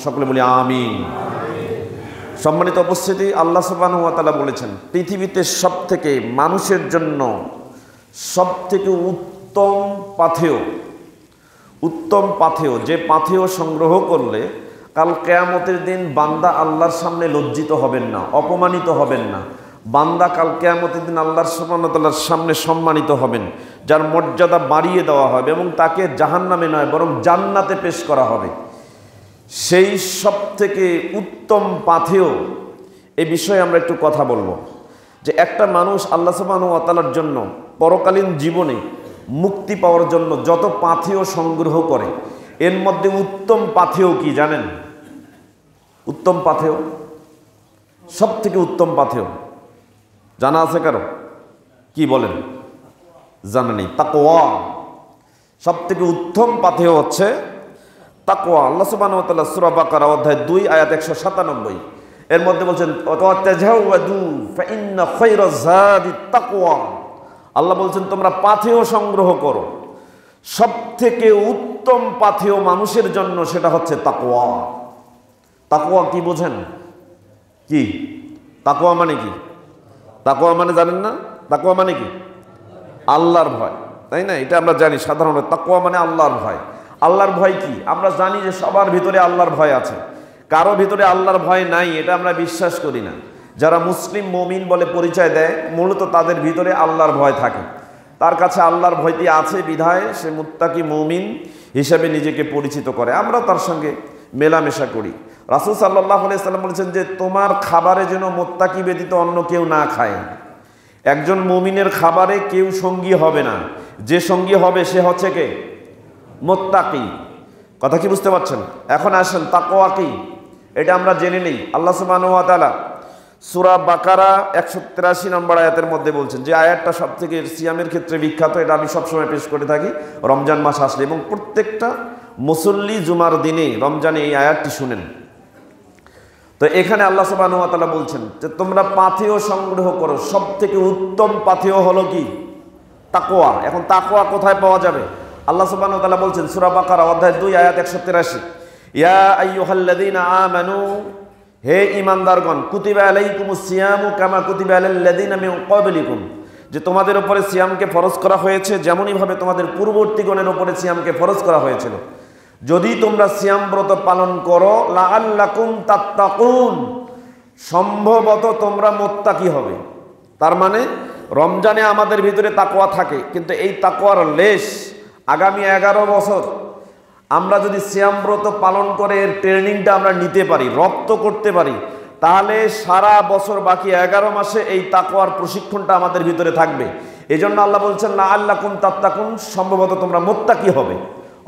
সকলে বলি আমিন। সম্মানিত উপস্থিতি, আল্লাহ সুবহানাহু ওয়া তাআলা বলেছেন পৃথিবীতে সবথেকে মানুষের জন্য সবথেকে উত্তম পাথেয় যে পাথেয় সংগ্রহ করলে কাল কিয়ামতের দিন বান্দা আল্লাহর সামনে লজ্জিত হবেন না, অপমানিত হবেন না। বান্দা কাল কিয়ামতের দিন আল্লাহ সুবহানাহু ওয়া তাআলার সামনে সম্মানিত হবেন, যার মর্যাদা বাড়িয়ে দেওয়া হবে এবং তাকে জাহান্নামে নয় বরং জান্নাতে পেশ করা হবে। সেই সবথেকে উত্তম পাথেয় এই বিষয়ে আমরা একটু কথা বলবো যে একটা মানুষ আল্লাহ সুবহানাহু ওয়া তাআলার জন্য পরকালীন জীবনে মুক্তি পাওয়ার জন্য যত পাথেয় সংগ্রহ করে এর মধ্যে উত্তম পাথেয় কি জানেন? উত্তম পাথেয়, সবথেকে উত্তম পাথেয় জানা আছে কারো? কি বলেন? জানা নেই? তাকওয়া। সবথেকে উত্তম পাথেয় হচ্ছে তাকওয়া। আল্লাহ সুবহানাহু ওয়া তাআলা সূরা বাকারা অধ্যায় 2 আয়াত 197 এর মধ্যে বলছেন ওয়াতাজাওয়াদু ফাইন্না খায়রা যাদিত তাকওয়া। আল্লাহ বলছেন তোমরা পাথেয় সংগ্রহ করো, সবথেকে উত্তম পাথেয় মানুষের জন্য সেটা হচ্ছে তাকওয়া। তাকওয়া কি বোঝেন? কি তাকওয়া মানে? কি তাকওয়া মানে জানেন না? তাকওয়া মানে কি? আল্লাহর ভয়, তাই না? এটা আমরা জানি সাধারণত। তাকওয়া মানে আল্লাহর ভয়। আল্লাহর ভয় কি? আমরা জানি যে সবার ভিতরে আল্লাহর ভয় আছে, কারো ভিতরে আল্লাহর ভয় নাই এটা আমরা বিশ্বাস করি না। যারা মুসলিম মুমিন বলে পরিচয় দেয় মূলত তাদের ভিতরে আল্লাহর ভয় থাকে, তার কাছে আল্লাহর ভয়টি আছে বিধায় সে মুত্তাকি মুমিন হিসেবে নিজেকে পরিচিত করে, আমরা তার সঙ্গে মেলামেশা করি। রাসূল সাল্লাল্লাহু আলাইহি সাল্লাম বলেছেন যে তোমার খাবারে যেন মুত্তাকি ব্যতীত অন্য কেউ না খায়। একজন মুমিনের খাবারে কেউ সঙ্গী হবে না, যে সঙ্গী হবে সে হচ্ছে কে? মুত্তাকি। কথা কি বুঝতে পারছেন? এখন আসেন তাকওয়া কি এটা আমরা জেনে নেই। আল্লাহ সুবহানাহু ওয়া তাআলা সূরা বাকারা 183 নম্বর আয়াতের মধ্যে বলছেন যে আয়াতটা সবথেকে সিয়ামের ক্ষেত্রে বিখ্যাত, এটা আমি সবসময় পেশ করে থাকি রমজান মাস আসলে, এবং প্রত্যেকটা মুসল্লি জুমার দিনে রমজানে এই আয়াতটি শুনেন। তো এখানে আল্লাহ সুবহানাহু ওয়া তাআলা বলছেন যে তোমরা পাথেয় সংগ্রহ করো, সবথেকে উত্তম পাথেয় হলো কি? তাকওয়া। এখন তাকওয়া কোথায় পাওয়া যাবে? আল্লাহ সুবহানাহু ওয়া তাআলা বলছেন সূরা বাকারা অধ্যায় 2 আয়াত 183, ইয়া আইয়ুহাল্লাযীনা আমানু, হে ঈমানদারগণ, কুতিবা আলাইকুমুস সিয়ামু কামা কুতিবা আলাল লাযীনা মিন ক্বাবলিকুম, যে তোমাদের উপরে সিয়ামকে ফরজ করা হয়েছে যেমনই ভাবে তোমাদের পূর্ববর্তীগণের উপরে সিয়ামকে ফরজ করা হয়েছিল, যদি তোমরা সিয়াম ব্রত পালন করো লাআল্লাকুম তাত্তাকুন, সম্ভবত তোমরা মুত্তাকি হবে। তার মানে রমজানে আমাদের ভিতরে তাকওয়া থাকে, কিন্তু এই তাকওয়ার লেশ আগামী 11 বছর আমরা যদি সিয়াম ব্রত পালন করে এর ট্রেনিংটা আমরা নিতে পারি, রপ্ত করতে পারি, তাহলে সারা বছর বাকি 11 মাসে এই তাকওয়ার প্রশিক্ষণটা আমাদের ভিতরে থাকবে। এই জন্য আল্লাহ বলছেন লাআল্লাকুম তাত্তাকুন, সম্ভবত তোমরা মুত্তাকি হবে,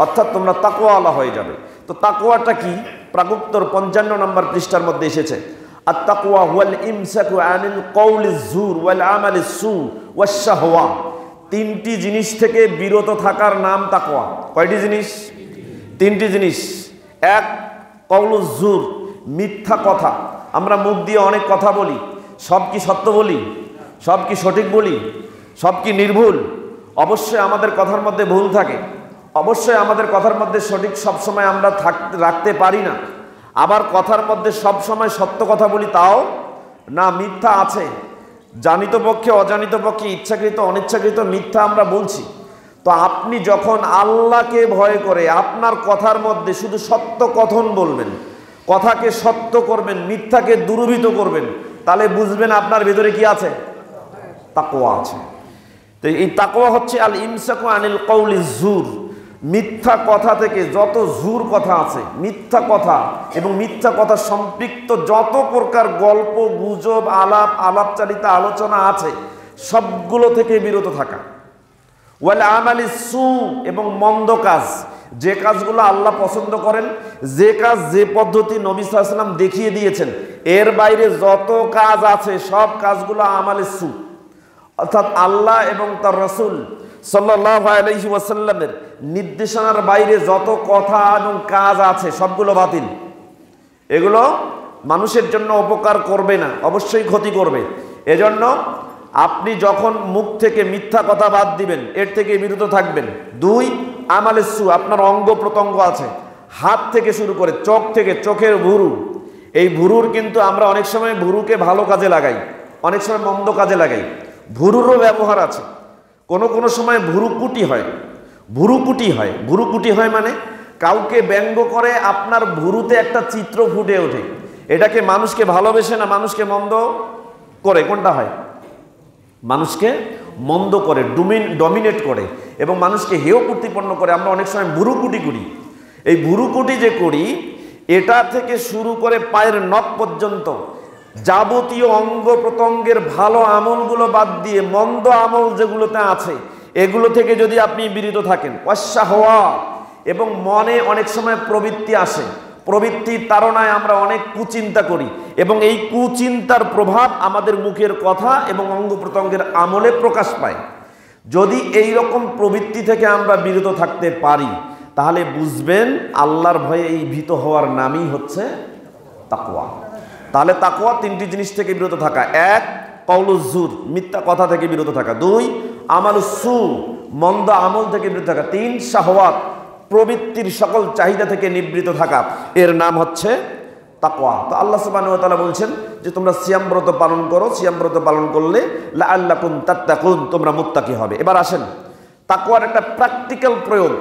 অর্থাৎ তোমরা তাকওয়াওয়ালা হয়ে যাবে। তো তাকওয়াটা কি? প্রাগুত্তর 55 নম্বর পৃষ্ঠার মধ্যে এসেছে, আত-তাকওয়া হুয়াল ইমসাকু আনিল কওলিজ জুর ওয়াল আমালিস সু ওয়াশ শাহওয়া। 3টি জিনিস থেকে বিরত থাকার নাম তাকওয়া। কয়টি জিনিস? 3টি জিনিস। এক, কওলুজ জুর, মিথ্যা কথা। আমরা মুখ দিয়ে অনেক কথা বলি, সব কি সত্য বলি? সব কি সঠিক বলি? সব কি নির্ভুল? অবশ্যই আমাদের কথার মধ্যে ভুল থাকে, অবশ্যই আমাদের কথার মধ্যে সঠিক সবসময় আমরা রাখতে পারি না, আবার কথার মধ্যে সবসময় সত্য কথা বলি তাও না, মিথ্যা আছে। জানিত পক্ষে অজানিত পক্ষে ইচ্ছাকৃত অনিচ্ছাকৃত মিথ্যা আমরা বলছি। তো আপনি যখন আল্লাহকে ভয় করে আপনার কথার মধ্যে শুধু সত্য কথন বলবেন, কথাকে সত্য করবেন, মিথ্যাকে দূরীভূত করবেন, তাহলে বুঝবেন আপনার ভিতরে কি আছে? তাকওয়া আছে। তো এই তাকওয়া হচ্ছে আল ইমসাকু আনিল কওলিজ জুর, মিথ্যা কথা থেকে যত জুর কথা আছে, মিথ্যা কথা এবং মিথ্যা কথা সম্পৃক্ত যত প্রকার গল্প গুজব আলাপচারিতা আলোচনা আছে সবগুলো থেকে বিরত থাকা। ওয়াল আমালিস সু, এবং মন্দ কাজ, যে কাজগুলো আল্লাহ পছন্দ করেন, যে কাজ যে পদ্ধতি নবী সাল্লাল্লাহু আলাইহি ওয়াসাল্লাম দেখিয়ে দিয়েছেন, এর বাইরে যত কাজ আছে সব কাজগুলো আমালিস সু, অর্থাৎ আল্লাহ এবং তার রাসূল সাল্লাল্লাহু আলাইহি ওয়াসাল্লামের নির্দেশনার বাইরে যত কথা এবং কাজ আছে সবগুলো বাতিল। এগুলো মানুষের জন্য উপকার করবে না, অবশ্যই ক্ষতি করবে। এজন্য আপনি যখন মুখ থেকে মিথ্যা কথা বাদ দিবেন, এর থেকে বিরত থাকবেন। 2, আমালিস সু, আপনার অঙ্গ প্রত্যঙ্গ আছে, হাত থেকে শুরু করে চোখ থেকে, চোখের ভুরু, এই ভুরুর কিন্তু আমরা অনেক সময় ভুরুকে ভালো কাজে লাগাই, অনেক সময় মন্দ কাজে লাগাই। ভুরুরও ব্যবহার আছে। কোনো কোনো সময় ভুরুকুটি হয়। ভুরুকুটি হয়, ভুরুকুটি হয় মানে কাউকে ব্যঙ্গ করে আপনার ভুরুতে একটা চিত্র ফুটে ওঠে। এটাকে মানুষকে ভালোবেসে না মানুষকে মন্দ করে, কোনটা হয়? মানুষকে মন্দ করে, ডমিনেট করে এবং মানুষকে হেয় প্রতিপন্ন করে। আমরা অনেক সময় ভুরুকুটি করি। এই ভুরুকুটি যে করি, এটা থেকে শুরু করে পায়ের নখ পর্যন্ত যাবতীয় অঙ্গ প্রত্যঙ্গের ভালো আমলগুলো বাদ দিয়ে মন্দ আমল যেগুলোতে আছে এগুলো থেকে যদি আপনি বিরত থাকেন, অশ্বাহওয়া, এবং মনে অনেক সময় প্রবৃত্তি আসে, প্রবৃত্তির তাড়নায় আমরা অনেক কুচিন্তা করি এবং এই কুচিন্তার প্রভাব আমাদের মুখের কথা এবং অঙ্গ প্রত্যঙ্গের আমলে প্রকাশ পায়। যদি এই রকম প্রবৃত্তি থেকে আমরা বিরত থাকতে পারি তাহলে বুঝবেন আল্লাহর ভয়ে এই ভীত হওয়ার নামই হচ্ছে তাকওয়া। তাহলে তাকওয়া তিনটি জিনিস থেকে বিরত থাকা: এক, কওলুজ্জুর, মিথ্যা কথা থেকে বিরত থাকা; দুই, আমালুসসু, মন্দ আমল থেকে বিরত থাকা; তিন, শাহওয়াত, প্রবৃত্তির সকল চাহিদা থেকে নিবৃত থাকা। এর নাম হচ্ছে তাকওয়া। তো আল্লাহ সুবহানাহু ওয়া তাআলা বলছেন যে তোমরা সিয়ামব্রত পালন করো, সিয়ামব্রত পালন করলে লাআল্লাকুম তাত্তাকুন, তোমরা মুত্তাকি হবে। এবার আসেন তাকওয়ার একটা প্র্যাকটিক্যাল প্রয়োগ।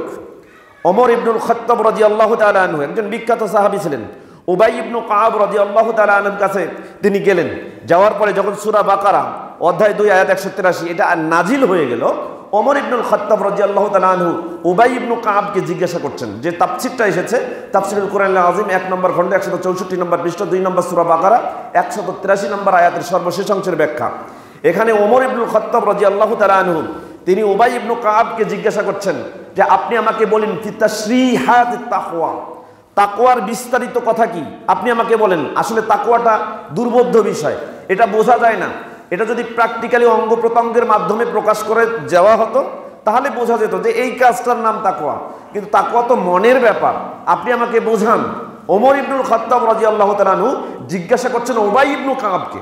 ওমর ইবনুল খাত্তাব রাদিয়াল্লাহু তাআলা আনহু একজন বিখ্যাত সাহাবী ছিলেন। উবাই ইবনু কাব রাদিয়াল্লাহু তাআলা আনহুর কাছে তিনি গেলেন। যাওয়ার পরে যখন সূরা বাকারা অধ্যায় 2 আয়াত 183 এটা নাজিল হয়ে গেল, ওমর ইবনুল খাত্তাব রাদিয়াল্লাহু তাআলা আনহু উবাই ইবনু কাবকে জিজ্ঞাসা করছেন, যে তাফসীরটা এসেছে তাফসীরুল কোরআনুল আযীম 1 নম্বর খণ্ড 164 নম্বর পৃষ্ঠা 2 নম্বর সূরা বাকারা 183 নম্বর আয়াতের সর্বশেষ অংশের ব্যাখ্যা। এখানে ওমর ইবনুল খাত্তাব রাদিয়াল্লাহু তাআলা আনহু তিনি উবাই ইবনু কাবকে জিজ্ঞাসা করছেন যে আপনি আমাকে বলেন ফি তাশরিহাত তাকওয়া, তাকওয়ার বিস্তারিত কথা কি আপনি আমাকে বলেন। আসলে তাকওয়াটা দুর্বোধ্য বিষয়, এটা বোঝা যায় না। এটা যদি প্র্যাকটিক্যালি অঙ্গ প্রত্যঙ্গের মাধ্যমে প্রকাশ করে যাওয়া হতো তাহলে বোঝা যেত যে এই কাজটার নাম তাকওয়া। কিন্তু তাকওয়া তো মনের ব্যাপার, আপনি আমাকে বোঝান। ওমর ইবনুল খাত্তাব রাদিয়াল্লাহু তাআলা আনহু জিজ্ঞাসা করছেন উবাই ইবনু কাবকে।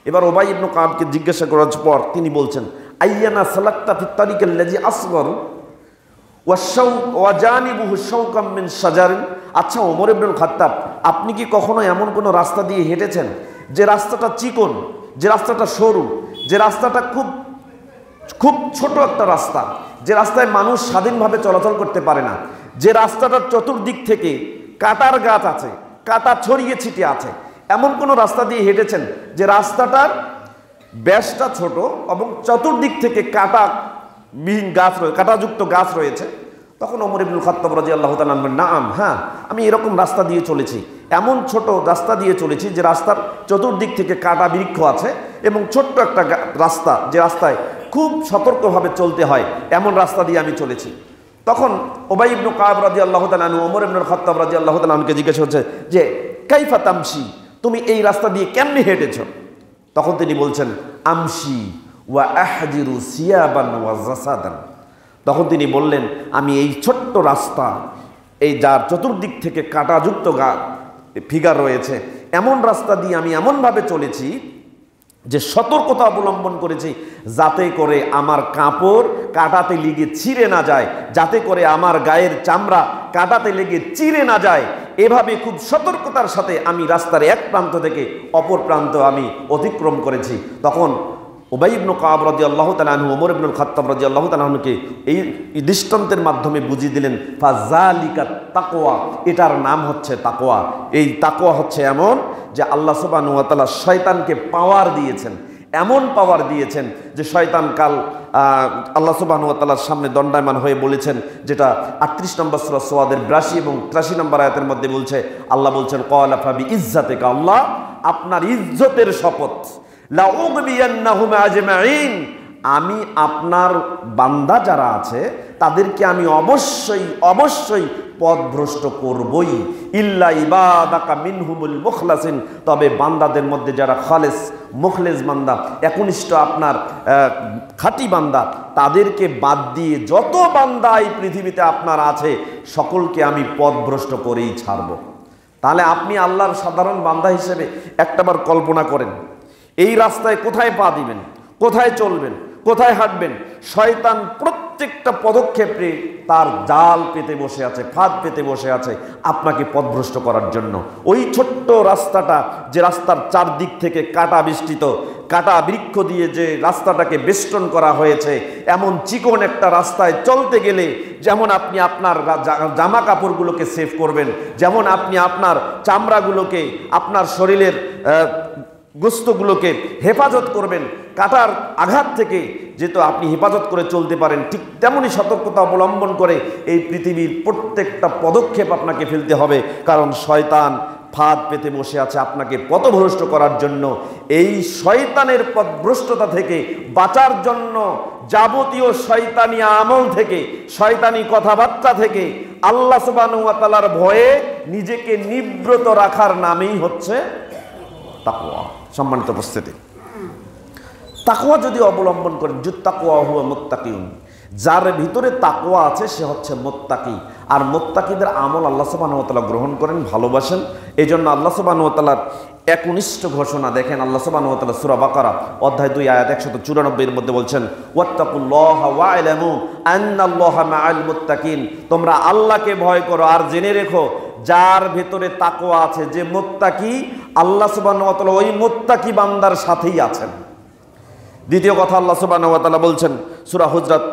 এবার উবাই ইবনু কাবকে জিজ্ঞাসা করার পর তিনি বলছেন, আইয়ানা সালাকতা ফিত তারিকাল্লাযী আসগরু ওয়া জানিবুহু শাওকাম মিন শাজারিন। আচ্ছা ওমর ইবনুল খাত্তাব, আপনি কি কখনো এমন কোনো রাস্তা দিয়ে হেঁটেছেন যে রাস্তাটা চিকন, যে রাস্তাটা সরু, যে রাস্তাটা খুব খুব ছোট একটা রাস্তা, যে রাস্তায় মানুষ স্বাধীনভাবে চলাচল করতে পারে না, যে রাস্তাটার চতুর্দিক থেকে কাটার গাছ আছে, কাটা ছড়িয়ে ছিটিয়ে আছে, এমন কোনো রাস্তা দিয়ে হেঁটেছেন যে রাস্তাটার ব্যাসটা ছোট এবং চতুর্দিক থেকে কাটাবিহীন গাছ রয়েছে, কাটাযুক্ত গাছ রয়েছে? তখন ওমর ইবনুল খাত্তাব রাদিয়াল্লাহু তাআলা বলেন, নাম, হ্যাঁ, আমি এরকম রাস্তা দিয়ে চলেছি, এমন ছোট রাস্তা দিয়ে চলেছি যে রাস্তার চতুর্দিক থেকে কাটা বৃক্ষ আছে এবং ছোট্ট একটা রাস্তা, যে রাস্তায় খুব সতর্কভাবে চলতে হয়, এমন রাস্তা দিয়ে আমি চলেছি। তখন উবাই ইবনু কাব রাদিয়াল্লাহু তাআলা আনহু ওমর ইবনুল খাত্তাব রাদিয়াল্লাহু তাআলা আনহুকে জিজ্ঞাসা হচ্ছে যে কাইফা তামশি, তুমি এই রাস্তা দিয়ে কেমনে হেঁটেছো? তখন তিনি বলছেন, আমশি ওয়া আহজিরু সিয়াবান ওয়া জাসাদান। তখন তিনি বললেন, আমি এই ছোট্ট রাস্তা, এই যার চতুর্দিক থেকে কাঁটাযুক্ত ফিগার রয়েছে, এমন রাস্তা দিয়ে আমি এমনভাবে চলেছি যে সতর্কতা অবলম্বন করেছি যাতে করে আমার কাপড় কাঁটাতে লেগে ছিঁড়ে না যায়, যাতে করে আমার গায়ের চামড়া কাঁটাতে লেগে চিরে না যায়। এভাবে খুব সতর্কতার সাথে আমি রাস্তার এক প্রান্ত থেকে অপর প্রান্ত আমি অতিক্রম করেছি। তখন উবাই ইবনু কাব রাদিয়াল্লাহু তাআলা আনহু ওমর ইবনুল খাত্তাব রাদিয়াল্লাহু তাআলা আনহুকে এই দৃষ্টান্তের মাধ্যমে বুঝিয়ে দিলেন, ফাযালিকা তাকওয়া, এটার নাম হচ্ছে তাকওয়া। এই তাকওয়া হচ্ছে এমন যে আল্লাহ সুবহানাহু ওয়া তাআলা শয়তানকে পাওয়ার দিয়েছেন, এমন পাওয়ার দিয়েছেন যে শয়তান কাল আল্লাহ সুবহানাহু ওয়া তাআলার সামনে দণ্ডায়মান হয়ে বলেছেন, যেটা 38 নম্বর সূরা সোয়াদের 82 এবং 83 নম্বর আয়াতের মধ্যে বলছে, আল্লাহ বলছেন, ক্বালা ফাবি ইজ্জাতিকা, আল্লাহ আপনার ইজ্জতের শপথ, লাউগবিয়ান্নাহুম আজমাইন, আমি আপনার বান্দা যারা আছে তাদেরকে আমি অবশ্যই অবশ্যই পথভ্রষ্ট করবই, ইল্লা ইবাদাকা মিনহুমুল মুখলাসিন, তবে বান্দাদের মধ্যে যারা খালেস মুখলেস বান্দা, একনিষ্ঠ আপনার খাঁটি বান্দা, তাদেরকে বাদ দিয়ে যত বান্দা এই পৃথিবীতে আপনার আছে সকলকে আমি পথভ্রষ্ট করেই ছাড়ব। তাহলে আপনি আল্লাহর সাধারণ বান্দা হিসেবে একটাবার কল্পনা করেন, এই রাস্তায় কোথায় পা দিবেন, কোথায় চলবেন, কোথায় হাঁটবেন। শয়তান প্রত্যেক প্রত্যেকটা পদক্ষেপে তার জাল পেতে বসে আছে, ফাঁদ পেতে বসে আছে আপনাকে পথভ্রষ্ট করার জন্য। ওই ছোট্ট রাস্তাটা, যে রাস্তার চারদিক থেকে কাটা বেষ্টিত, কাটা বৃক্ষ দিয়ে যে রাস্তাটাকে বেষ্টন করা হয়েছে, এমন চিকন একটা রাস্তায় চলতে গেলে যেমন আপনি আপনার জামা কাপড়গুলোকে সেভ করবেন, যেমন আপনি আপনার চামড়াগুলোকে, আপনার শরীরের গোস্তগুলোকে হেফাজত করবেন কাটার আঘাত থেকে, যেহেতু আপনি হেফাজত করে চলতে পারেন, ঠিক তেমনই সতর্কতা অবলম্বন করে এই পৃথিবীর প্রত্যেকটা পদক্ষেপ আপনাকে ফেলতে হবে। কারণ শয়তান ফাঁদ পেতে বসে আছে আপনাকে পথভ্রষ্ট করার জন্য। এই শয়তানের পথভ্রষ্টতা থেকে বাঁচার জন্য যাবতীয় শয়তানি আমল থেকে, শয়তানি কথাবার্তা থেকে আল্লাহ সুবহানাহু ওয়া তাআলার ভয়ে নিজেকে নিবৃত রাখার নামই হচ্ছে তাকওয়া। সম্মানিত উপস্থিতি, তাকওয়া যদি অবলম্বন করেন, যুত্তাকওয়া হুয়া মুত্তাকিউন, যার ভিতরে তাকওয়া আছে সে হচ্ছে মুত্তাকি। আর মুত্তাকিদের আমল আল্লাহ সুবহানাহু ওয়া তাআলা গ্রহণ করেন, ভালোবাসেন। এই জন্য আল্লাহ সুবহানাহু ওয়া তাআলার একনিষ্ঠ ঘোষণা দেখেন, আল্লাহ সুবহানাহু ওয়া তাআলা সূরা বাকারা অধ্যায় 2 আয়াত 194 এর মধ্যে বলছেন, ওয়াত্তাকুল্লাহা ওয়া'লামু আন্নাল্লাহা মা'আল মুত্তাকিন, তোমরা আল্লাহকে ভয় করো আর জেনে রেখো যার ভেতরে তাকওয়া আছে, যে মুত্তাকি, আল্লাহ সুবহানাহু ওয়া তাআলা ওই মুত্তাকি বান্দার সাথেই আছেন। দ্বিতীয় কথা আল্লাহ সুবহানাহু ওয়া তাআলা বলছেন সূরা হুজরাত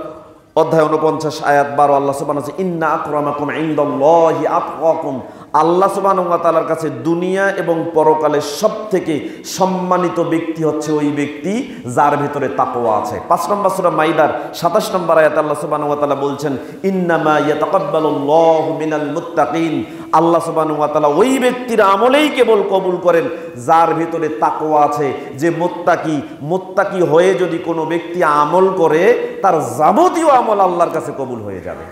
অধ্যায় 49 আয়াত 12, আল্লাহ সুবহানাহু ওয়া তাআলা ইন্না আকরামাকুম ইনদাল্লাহি আতকাকুম, আল্লাহ সুবহানাহু ওয়া তাআলার কাছে দুনিয়া এবং পরকালের সবথেকে সম্মানিত ব্যক্তি হচ্ছে ওই ব্যক্তি যার ভিতরে তাকওয়া আছে। 5 নম্বর সূরা মাইদার 27 নম্বর আয়াত আল্লাহ সুবহানাহু ওয়া তাআলা বলছেন ইন্নামা ইয়াতাকাব্বালুল্লাহু মিনাল মুত্তাকিন, আল্লাহ সুবহানাহু ওয়া তাআলা ওই ব্যক্তির আমলেই কেবল কবুল করেন যার ভিতরে তাকওয়া আছে। যে মুত্তাকি হয়ে যদি কোনো ব্যক্তি আমল করে, তার যাবতীয় আমল আল্লাহর কাছে কবুল হয়ে যাবে।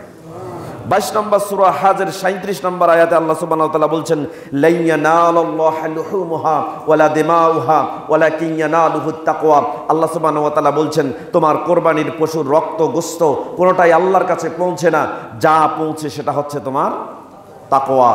22 নম্বর সূরা হাজের 37 নম্বর আয়াতে আল্লাহ সুবহানাহু ওয়া তাআলা বলছেন লা ইয়ানালাল্লাহু লুহুমুহা ওয়ালা দিমাউহা ওয়ালাকিন ইয়ানালুহুত তাকওয়া, আল্লাহ সুবহানাহু ওয়া তাআলা বলছেন তোমার কোরবানির পশুর রক্ত গোশত কোনোটাই আল্লাহর কাছে পৌঁছে না, যা পৌঁছে সেটা হচ্ছে তোমার তাকওয়া।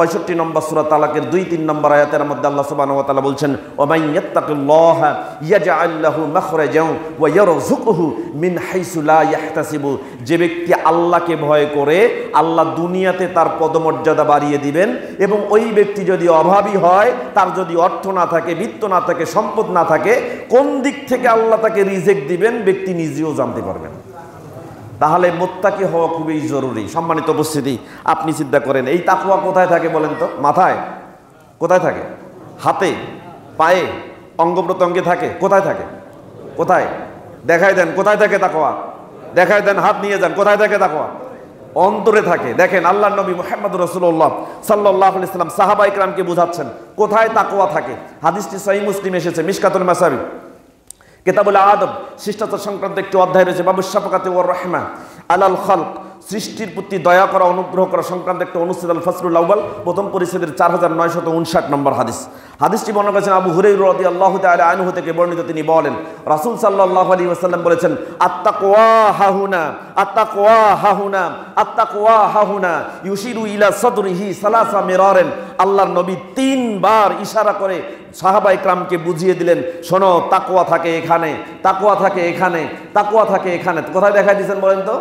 65 নম্বর সূরা তালাকের 2-3 নম্বর আয়াতের মধ্যে আল্লাহ সুবহানাহু ওয়া তাআলা বলছেন ওয়ামান ইয়াত্তাকিল্লাহা ইয়াজআল লাহু মাখরাজাও ওয়া ইয়ারযুকুহু মিন হাইসু লা ইয়াহতাসিবু, যে ব্যক্তি আল্লাহকে ভয় করে আল্লাহ দুনিয়াতে তার পদমর্যাদা বাড়িয়ে দিবেন, এবং ওই ব্যক্তি যদি অভাবী হয়, তার যদি অর্থ না থাকে, বিত্ত না থাকে, সম্পদ না থাকে, কোন দিক থেকে আল্লাহ তাকে রিজিক দিবেন ব্যক্তি নিজেও জানতে পারবেন। তাহলে মুত্তাকি হওয়া খুবই জরুরি। সম্মানিত উপস্থিতি, আপনি চিন্তা করেন এই তাকওয়া কোথায় থাকে বলেন তো? মাথায়? কোথায় থাকে? হাতে, পায়ে, অঙ্গ প্রত্যঙ্গে থাকে? কোথায় থাকে? কোথায়? দেখাই দেন কোথায় থাকে তাকওয়া, দেখাই দেন, হাত নিয়ে যান, কোথায় থাকে তাকওয়া? অন্তরে থাকে। দেখেন আল্লাহর নবী মুহাম্মদুর রাসূলুল্লাহ সাল্লাল্লাহু আলাইহি ওয়াসাল্লাম সাহাবায়ে কেরামকে বুঝাচ্ছেন কোথায় তাকওয়া থাকে। হাদিসটি সহিহ মুসলিম এসেছে, মিশকাতুল মাসাবি কিতাবুল আদব শিষ্টাচার সংক্রান্ত একটি অধ্যায় রয়েছে, বাবু শাফাকাতি ওয়ার রাহমা আলাল খালক, সৃষ্টির প্রতি দয়া করা, অনুগ্রহ করা সংক্রান্ত একটা অনুচ্ছেদ, আল ফাসলুল আউয়াল, প্রথম পরিচ্ছেদের 4959 নম্বর হাদিস। হাদিসটি বর্ণনা করেছেন আবু হুরায়রা রাদিয়াল্লাহু তাআলা আনহু থেকে বর্ণিত। তিনি বলেন রাসূল সাল্লাল্লাহু আলাইহি ওয়াসাল্লাম বলেছেন আত-তাকওয়া হাহুনা, আত-তাকওয়া হাহুনা, আত-তাকওয়া হাহুনা, ইউশিরু ইলা সাদরিহি সালাসা মিরারান। আল্লাহর নবী 3 বার ইশারা করে সাহাবায়ে কেরামকে বুঝিয়ে দিলেন, শোনো তাকওয়া থাকে এখানে, তাকওয়া থাকে এখানে, তাকওয়া থাকে এখানে। কোথায় দেখাই দিয়েছেন বলেন তো?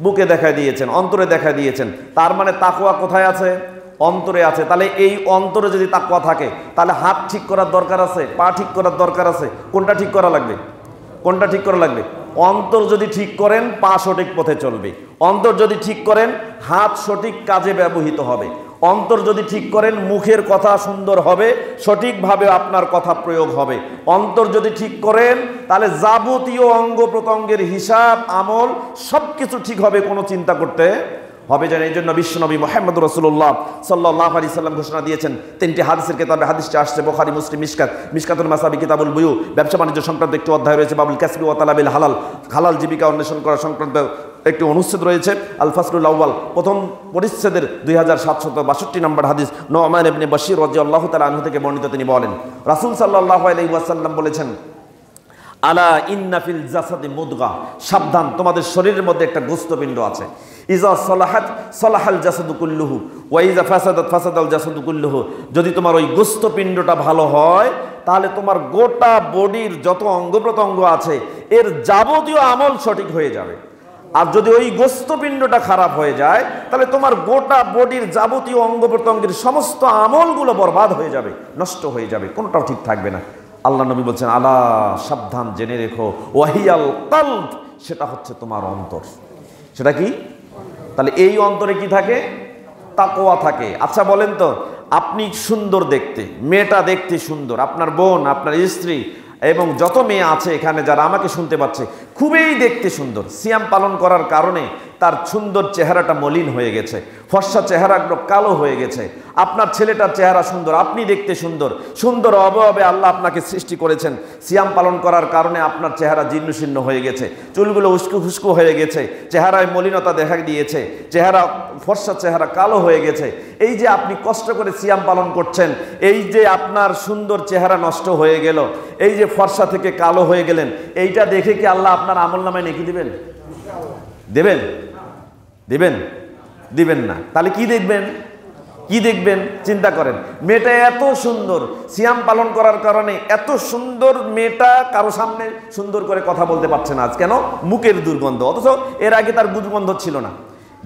বুকে দেখাই দিয়েছেন, অন্তরে দেখাই দিয়েছেন। তার মানে তাকওয়া কোথায় আছে? অন্তরে আছে। তাহলে এই অন্তরে যদি তাকওয়া থাকে, তাহলে হাত ঠিক করার দরকার আছে, পা ঠিক করার দরকার আছে। কোনটা ঠিক করা লাগবে? কোনটা ঠিক করা লাগবে? অন্তর যদি ঠিক করেন, পা সঠিক পথে চলবে। অন্তর যদি ঠিক করেন, হাত সঠিক কাজে ব্যবহৃত হবে। অন্তর যদি ঠিক করেন, মুখের কথা সুন্দর হবে, সঠিকভাবে আপনার কথা প্রয়োগ হবে। অন্তর যদি ঠিক করেন, তাহলে যাবতীয় অঙ্গ প্রত্যঙ্গের হিসাব আমল সব কিছু ঠিক হবে, কোনো চিন্তা করতে হবে যেন। এই জন্য বিশ্বনবী মুহাম্মদুর রাসূলুল্লাহ সাল্লাল্লাহু আলাইহি সাল্লাম ঘোষণা দিয়েছেন 3টি হাদিসের কিতাবে, হাদিসটি আসছে বুখারী, মুসলিম, মিশকাতুল মাসাবি, কিতাবুল বুয়ু, ব্যবসা বাণিজ্য সংক্রান্ত একটি অধ্যায় রয়েছে, বাবুল কাসবি ওয়া তালাবিল হালাল, হালাল জীবিকা অন্বেষণ করা সংক্রান্ত একটি অনুচ্ছেদ রয়েছে, আল ফাসলুল আউয়াল, প্রথম পরিচ্ছেদের 2762 নম্বর হাদিস। নু'মান ইবনে বাশীর রাদিয়াল্লাহু তাআলা আনহু থেকে বর্ণিত। তিনি বলেন রাসূল সাল্লাল্লাহু আলাইহি ওয়াসাল্লাম বলেছেন আলা ইন্না ফিল জাসাদি মুদগা, সাবধান, তোমাদের শরীরের মধ্যে একটা গোস্তপিণ্ড আছে। ইজা সালাহাত সালাহাল জাসাদু কুল্লুহু ওয়া ইজা ফাসাদাত ফাসাদাল জাসাদু কুল্লুহু, যদি তোমার ওই গোস্তপিণ্ডটা ভালো হয়, তাহলে তোমার গোটা বডির যত অঙ্গ প্রত্যঙ্গ আছে এর যাবতীয় আমল সঠিক হয়ে যাবে। আর যদি ওই গোস্তপিণ্ডটা খারাপ হয়ে যায় তাহলে তোমার গোটা বডির যাবতীয় অঙ্গ প্রত্যঙ্গের সমস্ত আমলগুলো বরবাদ হয়ে যাবে, নষ্ট হয়ে যাবে, কোনটাও ঠিক থাকবে না। আল্লাহ নবী বলছেন, আলা সাবধান, জেনে রেখো, ওয়াহিয়াল কলব, সেটা হচ্ছে তোমার অন্তর। সেটা কি? তাহলে এই অন্তরে কি থাকে? তাকওয়া থাকে। আচ্ছা বলেন তো, আপনি সুন্দর দেখতে, মেয়েটা দেখতে সুন্দর, আপনার বোন, আপনার স্ত্রী এবং যত মেয়ে আছে এখানে যারা আমাকে শুনতে পাচ্ছে, খুবই দেখতে সুন্দর, সিয়াম পালন করার কারণে তার সুন্দর চেহারাটা মলিন হয়ে গেছে, ফর্সা চেহারাগুলো কালো হয়ে গেছে। আপনার ছেলেটার চেহারা সুন্দর, আপনি দেখতে সুন্দর, সুন্দর অবয়বে আল্লাহ আপনাকে সৃষ্টি করেছেন, সিয়াম পালন করার কারণে আপনার চেহারা জীর্ণশীর্ণ হয়ে গেছে, চুলগুলো উস্কু খুস্কু হয়ে গেছে, চেহারায় মলিনতা দেখা দিয়েছে, চেহারা ফর্সা চেহারা কালো হয়ে গেছে। এই যে আপনি কষ্ট করে সিয়াম পালন করছেন, এই যে আপনার সুন্দর চেহারা নষ্ট হয়ে গেল, এই যে ফর্সা থেকে কালো হয়ে গেলেন, এইটা দেখে কি আল্লাহ আপনার আমলনামায় নেকি দিবেন? দেবেন? দিবেন? দিবেন না। তাহলে কি দেখবেন? কি দেখবেন? চিন্তা করেন, মেয়েটা এত সুন্দর, সিয়াম পালন করার কারণে এত সুন্দর মেয়েটা কারো সামনে সুন্দর করে কথা বলতে পারছে না। আজ কেন? মুখের দুর্গন্ধ। অথচ এর আগে তার দুর্গন্ধ ছিল না,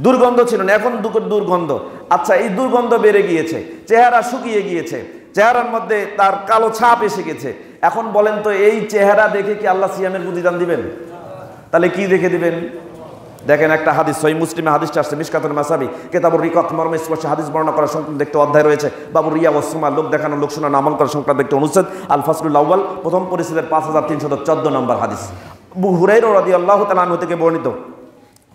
দুর্গন্ধ ছিল না, এখন দুর্গন্ধ। আচ্ছা, এই দুর্গন্ধ বেড়ে গিয়েছে, চেহারা শুকিয়ে গিয়েছে, চেহারার মধ্যে তার কালো ছাপ এসে গেছে। এখন বলেন তো, এই চেহারা দেখে কি আল্লাহ সিয়ামের প্রতিদান দিবেন? তাহলে কি দেখে দিবেন? দেখেন, একটা হাদিস, সহিহ মুসলিমে হাদিসটা আসছে, মিশকাতুল মাসাবি কিতাবুর রিকাত মর্মে স্পর্শে হাদিস বর্ণনা করা সংক্রান্ত একটি অধ্যায় রয়েছে, বাবুর রিয়া ওয়াস সুমা, লোক দেখানো, লোক শোনানো, আমল করা সংক্রান্ত একটি অনুচ্ছেদ, আল ফাসলুল আউয়াল, প্রথম পরিচ্ছেদের 5314 নম্বর হাদিস। আবু হুরায়রা রাদিয়াল্লাহু তাআলা আনহু থেকে বর্ণিত,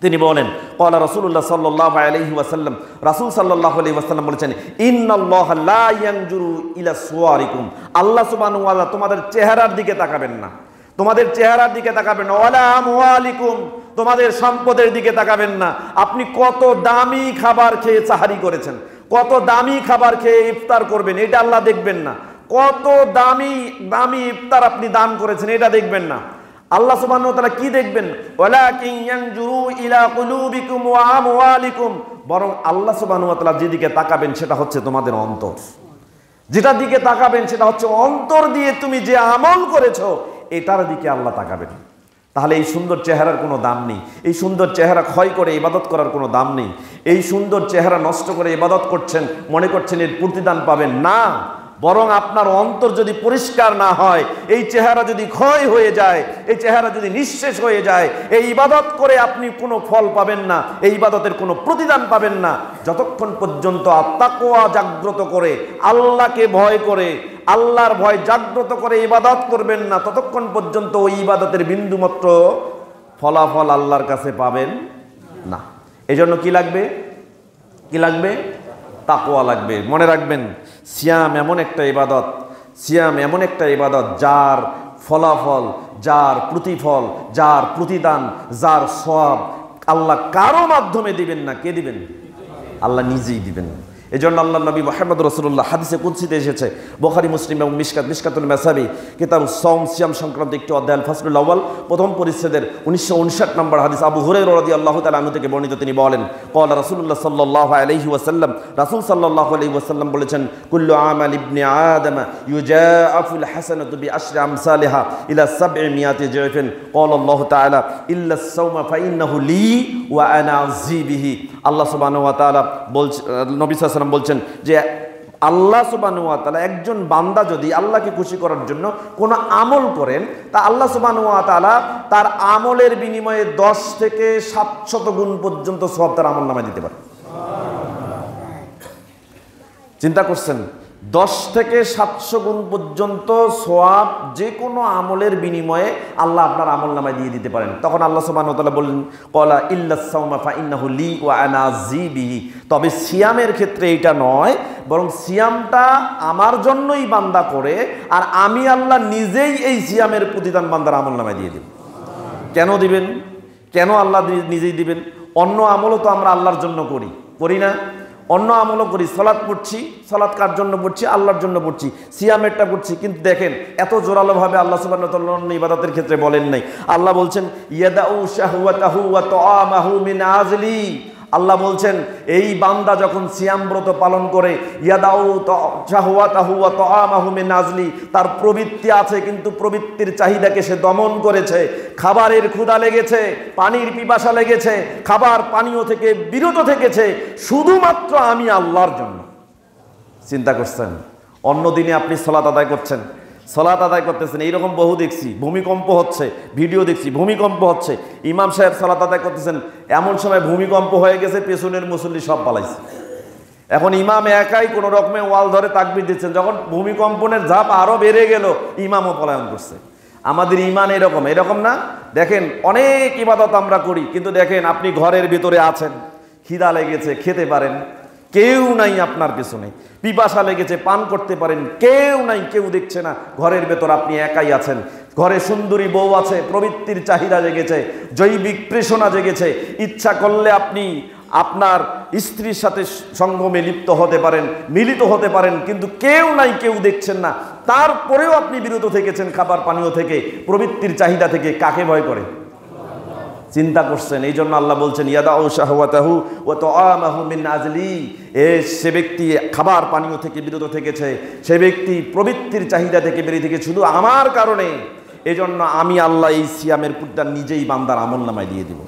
তিনি বলেন, ক্বালা রাসূলুল্লাহ সাল্লাল্লাহু আলাইহি ওয়াসাল্লাম, রাসূল সাল্লাল্লাহু আলাইহি ওয়াসাল্লাম বলেছেন, ইন্নাল্লাহা লা ইয়ানজুরু ইলা সুওয়ারিকুম, আল্লাহ সুবহানাহু ওয়া তাআলা তোমাদের চেহারার দিকে তাকাবেন না, তোমাদের চেহারার দিকে তাকাবেন না, ওয়ালা আমওয়ালিকুম, তোমাদের সম্পদের দিকে তাকাবেন না। আপনি কত দামি খাবার খেয়ে সাহারি করেছেন, কত দামি খাবার খেয়ে ইফতার করবেন, এটা আল্লাহ দেখবেন না। কত দামি দামি ইফতার আপনি দান করেছেন, এটা দেখবেন না। আল্লাহ সুবহানাহু ওয়া তাআলা কি দেখবেন? ওয়ালাকিন ইয়ানজুরু ইলা কুলুবিকুম ওয়া আমওয়ালিকুম, বরং আল্লাহ সুবহানাহু ওয়া তাআলা যেদিকে তাকাবেন সেটা হচ্ছে তোমাদের অন্তর। যেটার দিকে তাকাবেন সেটা হচ্ছে অন্তর দিয়ে তুমি যে আমল করেছো, এটার দিকে আল্লাহ তাকাবেন। তাহলে এই সুন্দর চেহারার কোনো দাম নেই, এই সুন্দর চেহারা ক্ষয় করে ইবাদত করার কোনো দাম নেই। এই সুন্দর চেহারা নষ্ট করে ইবাদত করছেন, মনে করছেন এর প্রতিদান পাবেন না, বরং আপনার অন্তর যদি পরিষ্কার না হয়, এই চেহারা যদি ক্ষয় হয়ে যায়, এই চেহারা যদি নিঃশেষ হয়ে যায়, এই ইবাদত করে আপনি কোনো ফল পাবেন না, এই ইবাদতের কোনো প্রতিদান পাবেন না। যতক্ষণ পর্যন্ত তাকওয়া জাগ্রত করে, আল্লাহকে ভয় করে, আল্লাহর ভয় জাগ্রত করে ইবাদত করবেন না, ততক্ষণ পর্যন্ত ওই ইবাদতের বিন্দুমাত্র ফলাফল আল্লাহর কাছে পাবেন না। এজন্য কি লাগবে? কি লাগবে? তাকওয়া লাগবে। মনে রাখবেন, সিয়াম এমন একটা ইবাদত, সিয়াম এমন একটা ইবাদত যার ফলাফল, যার প্রতিফল, যার প্রতিদান, যার সওয়াব আল্লাহ কারো মাধ্যমে দিবেন না। কে দিবেন? আল্লাহ নিজেই দিবেন। এজন্য আল্লাহ নবী মুহাম্মদ রাসূলুল্লাহ হাদিসে কুদসিতে এসেছে, বুখারী মুসলিম এবং মিশকাতুল মাসাবি কিতাবুস সাওম, সিয়াম সংক্রান্ত একটি অধ্যায়, আল ফাসলুল আউয়াল, প্রথম পরিচ্ছেদের 1959 নম্বর হাদিস। আবু হুরায়রা রাদিয়াল্লাহু তাআলা আনহু থেকে বর্ণিত, তিনি বলেন, ক্বালা রাসূলুল্লাহ সাল্লাল্লাহু আলাইহি ওয়াসাল্লাম, রাসূল সাল্লাল্লাহু আলাইহি ওয়াসাল্লাম বলেছেন, কুল্লু আমাল ইবনি আদম ইউজাআফুল হাসানাতু বিআশরি আমসালিহা ইলা 700 জিরফিন, ক্বালা আল্লাহু তাআলা ইল্লা আস-সাওমা ফাইন্নাহু লি ওয়া আনা আযী বিহি। আল্লাহ সুবহানাহু ওয়া তাআলা বলছেন, নবী সাল্লাল্লাহু আলাইহি ওয়াসাল্লাম বলছেন যে আল্লাহ সুবহানাহু ওয়া তাআলা, একজন বান্দা যদি আল্লাহকে খুশি করার জন্য কোনো আমল করেন, তা আল্লাহ সুবহানাহু ওয়া তাআলা তার আমলের বিনিময়ে 10 থেকে 700 গুণ পর্যন্ত সওয়াব তার আমলনামায় দিতে পারে। চিন্তা করছেন, 10 থেকে 700 গুণ পর্যন্ত সওয়াব যে কোনো আমলের বিনিময়ে আল্লাহ আপনার আমলনামায় দিয়ে দিতে পারেন। তখন আল্লাহ সুবহানাহু ওয়া তাআলা বললেন, ক্বালা ইল্লাস সাওমা ফাইন্নাহু লি ওয়া আনা আযী বিহি, তবে সিয়ামের ক্ষেত্রে এটা নয়, বরং সিয়ামটা আমার জন্যই বান্দা করে, আর আমি আল্লাহ নিজেই এই সিয়ামের প্রতিদান বান্দার আমলনামায় দিয়ে দেব। কেন দিবেন? কেন আল্লাহ নিজেই দিবেন? অন্য আমলও তো আমরা আল্লাহর জন্য করি, করি না? অন্য আমলও করি, সালাত পড়ছি, সালাত কার জন্য পড়ছি? আল্লাহর জন্য পড়ছি, সিয়ামেরটা পড়ছি। কিন্তু দেখেন, এত জোরালোভাবে আল্লাহ সুবহানাহু ওয়া তাআলা অন্য ইবাদতের ক্ষেত্রে বলেন নাই। আল্লাহ বলছেন, ইয়াদাউ শাহওয়াতাহু ওয়া তাআমাহু মিন আজলি, আল্লাহ বলছেন এই বান্দা যখন সিয়াম ব্রত পালন করে ইয়াদাউ শাহওয়াতাহু ওয়া তাআমাহু মিন আজলি, তার প্রবৃত্তি আছে কিন্তু প্রবৃত্তির চাহিদাকে সে দমন করেছে, খাবারের ক্ষুধা লেগেছে, পানির পিপাসা লেগেছে, খাবার পানীয় থেকে বিরত থেকেছে শুধুমাত্র আমি আল্লাহর জন্য। চিন্তা করছেন, অন্য দিনে আপনি সালাত আদায় করছেন, সালাত আদায় করতেছেন, এইরকম বহু দেখছি, ভূমিকম্প হচ্ছে, ভিডিও দেখছি, ভূমিকম্প হচ্ছে, ইমাম সাহেব সালাত আদায় করতেছেন, এমন সময় ভূমিকম্প হয়ে গেছে পেছনের মুসল্লি সব পালাইছে। এখন ইমাম একাই কোনো রকমে ওয়াল ধরে তাকবীর দিচ্ছেন, যখন ভূমিকম্পনের ঝাপ আরো বেড়ে গেল ইমামও পলায়ন করছে। আমাদের ইমান এরকম এরকম না? দেখেন অনেক ইবাদত আমরা করি, কিন্তু দেখেন আপনি ঘরের ভিতরে আছেন, খিদা লেগেছে খেতে পারেন, কেউ নাই আপনার পেছনে, পিপাসা লেগেছে পান করতে পারেন, কেউ নাই, কেউ দেখছে না, ঘরের ভেতর আপনি একাই আছেন, ঘরে সুন্দরী বউ আছে, প্রবৃত্তির চাহিদা জেগেছে, জৈবিক প্রেষণা জেগেছে, ইচ্ছা করলে আপনি আপনার স্ত্রীর সাথে সঙ্গমে লিপ্ত হতে পারেন, মিলিত হতে পারেন, কিন্তু কেউ নাই, কেউ দেখছেন না, তারপরেও আপনি বিরত থেকেছেন খাবার পানীয় থেকে, প্রবৃত্তির চাহিদা থেকে। কাকে ভয় করে? চিন্তা করছেন? এই জন্য আল্লাহ বলছেন ইয়াদাউ শাহওয়াতাহু ওয়া তাআমাহু মিন আজলি, সে ব্যক্তি খাবার পানীয় থেকে বিরত থেকেছে, সে ব্যক্তি প্রবৃত্তির চাহিদা থেকে বেরিয়ে থেকে শুধু আমার কারণে। এজন্য আমি আল্লাহ এই সিয়ামের পুরটা নিজেই বান্দার আমলনামায় দিয়ে দিব।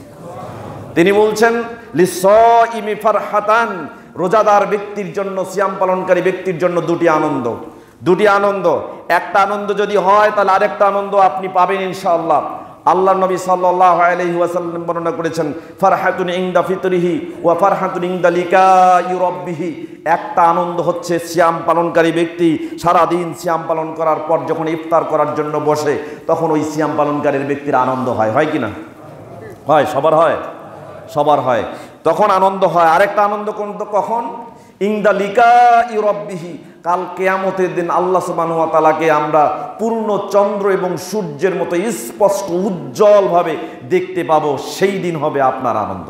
তিনি বলছেন লিসাইমি ফারহাতান, রোজাদার ব্যক্তির জন্য, সিয়াম পালনকারী ব্যক্তির জন্য দুটি আনন্দ, দুটি আনন্দ। একটা আনন্দ যদি হয় তাহলে আরেকটা আনন্দ আপনি পাবেন ইনশাআল্লাহ। আল্লাহ নবী সাল্লাল্লাহু আলাইহি ওয়াসাল্লাম বর্ণনা করেছেন ফারহাতুন ইনদা ফিতরিহি ওয়া ফারহাতুন ইনদা লিকাই রাব্বিহি। একটা আনন্দ হচ্ছে সিয়াম পালনকারী ব্যক্তি সারা দিন সিয়াম পালন করার পর যখন ইফতার করার জন্য বসে, তখন ওই সিয়াম পালনকারীর ব্যক্তির আনন্দ হয়, হয় কি না? হয়, সবার হয়, সবার হয়, তখন আনন্দ হয়। আরেকটা আনন্দ কখন? ইনদা লিকাই রাব্বিহি, কাল কিয়ামতের দিন আল্লাহ সুবহানাহু ওয়া তাআলাকে আমরা পূর্ণ চন্দ্র এবং সূর্যের মতো স্পষ্ট উজ্জ্বলভাবে দেখতে পাবো, সেই দিন হবে আপনার আনন্দ।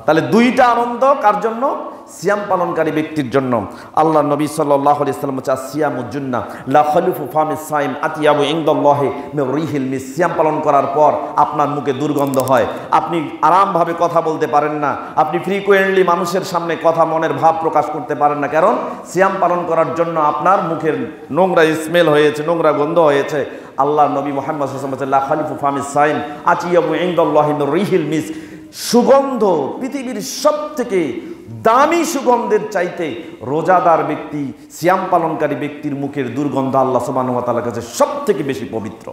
তাহলে দুইটা আনন্দ কার জন্য? সিয়াম পালনকারী ব্যক্তির জন্য। আল্লাহ নবী সাল্লাল্লাহু আলাইহি ওয়াসাল্লাম বলেছেন সিয়ামুজ জুন্নাহ লা খালুফু ফামিস সাইম আতিয়াবু ইনদাল্লাহি মির রিহিল মিস। সিয়াম পালন করার পর আপনার মুখে দুর্গন্ধ হয়, আপনি আরামভাবে কথা বলতে পারেন না, আপনি ফ্রিকোয়েন্টলি মানুষের সামনে কথা মনের ভাব প্রকাশ করতে পারেন না, কারণ সিয়াম পালন করার জন্য আপনার মুখের নোংরা স্মেল হয়েছে, নোংরা গন্ধ হয়েছে। আল্লাহ নবী মুহাম্মদ সাল্লাল্লাহু আলাইহি ওয়াসাল্লাম বলেছেন লা খালুফু ফামিস সাইম আতিয়াবু ইনদাল্লাহি মির রিহিল মিস। সুগন্ধ, পৃথিবীর সবথেকে দামি সুগন্ধের চাইতে রোজাদার ব্যক্তি, সিয়াম পালনকারী ব্যক্তির মুখের দুর্গন্ধ আল্লাহ সুবহানাহু ওয়া তাআলার কাছে সবথেকে বেশি পবিত্র।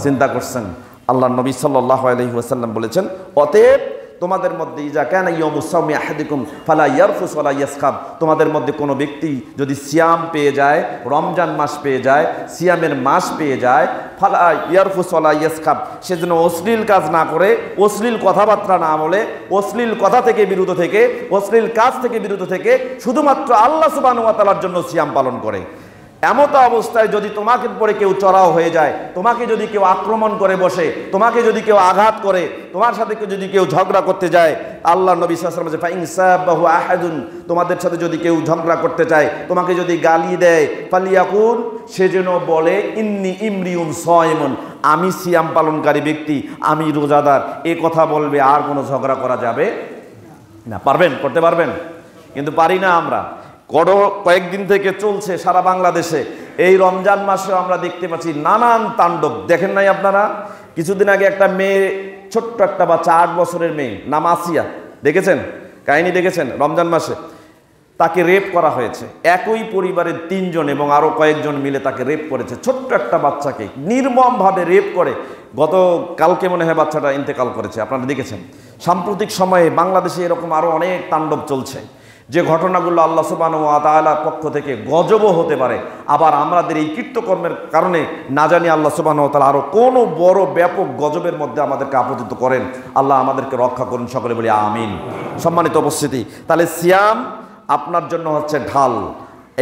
চিন্তা করছেন? আল্লাহ নবী সাল্লাল্লাহু আলাইহি ওয়াসাল্লাম বলেছেন অতএব তোমাদের মধ্যে ইজা কানা ইয়াউমুস সাওমি আহাদিকুম ফালা ইয়ারফুস ওয়ালা ইয়াসখাব, তোমাদের মধ্যে কোনো ব্যক্তি যদি সিয়াম পেয়ে যায়, রমজান মাস পেয়ে যায়, সিয়ামের মাস পেয়ে যায়, ফালা ইয়ারফুস ওয়ালা ইয়াসখাব, সে যেন অশ্লীল কাজ না করে, অশ্লীল কথাবার্তা না বলে, অশ্লীল কথা থেকে বিরত থেকে, অশ্লীল কাজ থেকে বিরত থেকে শুধুমাত্র আল্লাহ সুবহানাহু ওয়া তাআলার জন্য সিয়াম পালন করে। এমত অবস্থায় যদি তোমাকে পরে কেউ চড়াও হয়ে যায়, তোমাকে যদি কেউ আক্রমণ করে বসে, তোমাকে যদি কেউ আঘাত করে, তোমার সাথে যদি কেউ ঝগড়া করতে যায়, আল্লাহ নবী সাল্লাল্লাহু আলাইহি ওয়াসাল্লাম ফাইন সাবাহু আহাদুন, তোমাদের সাথে যদি কেউ ঝগড়া করতে চায়, তোমাকে যদি গালি দেয়, ফালিয়াকুল, সে যেন বলে ইন্নী ইমরিউন সায়িমুন, আমি সিয়াম পালনকারী ব্যক্তি, আমি রোজাদার, এ কথা বলবে, আর কোনো ঝগড়া করা যাবে না। পারবেন? করতে পারবেন? কিন্তু পারি না আমরা। কয়েকদিন থেকে চলছে সারা বাংলাদেশে, এই রমজান মাসেও আমরা দেখতে পাচ্ছি নানান তাণ্ডব। দেখেন নাই আপনারা? কিছুদিন আগে একটা মেয়ে, ছোট্ট একটা বাচ্চা, 8 বছরের মেয়ে, নাম আসিয়া, দেখেছেন? কাহিনী দেখেছেন? রমজান মাসে তাকে রেপ করা হয়েছে, একই পরিবারের 3 জন এবং আরো কয়েকজন মিলে তাকে রেপ করেছে। ছোট্ট একটা বাচ্চাকে নির্মমভাবে রেপ করে গত কালকে মনে হয় বাচ্চাটা ইন্তেকাল করেছে, আপনারা দেখেছেন। সাম্প্রতিক সময়ে বাংলাদেশে এরকম আরো অনেক তাণ্ডব চলছে, যে ঘটনাগুলো আল্লাহ সুবহানাহু ওয়া তাআলার পক্ষ থেকে গজবও হতে পারে, আবার আমাদের এই কীর্তকর্মের কারণে না জানি আল্লাহ সুবহানাহু ওয়া তাআলা আরো কোনো বড় ব্যাপক গজবের মধ্যে আমাদেরকে আপতিত করেন। আল্লাহ আমাদেরকে রক্ষা করুন, সকলে বলি আমিন। সম্মানিত উপস্থিতি, তাহলে সিয়াম আপনার জন্য হচ্ছে ঢাল।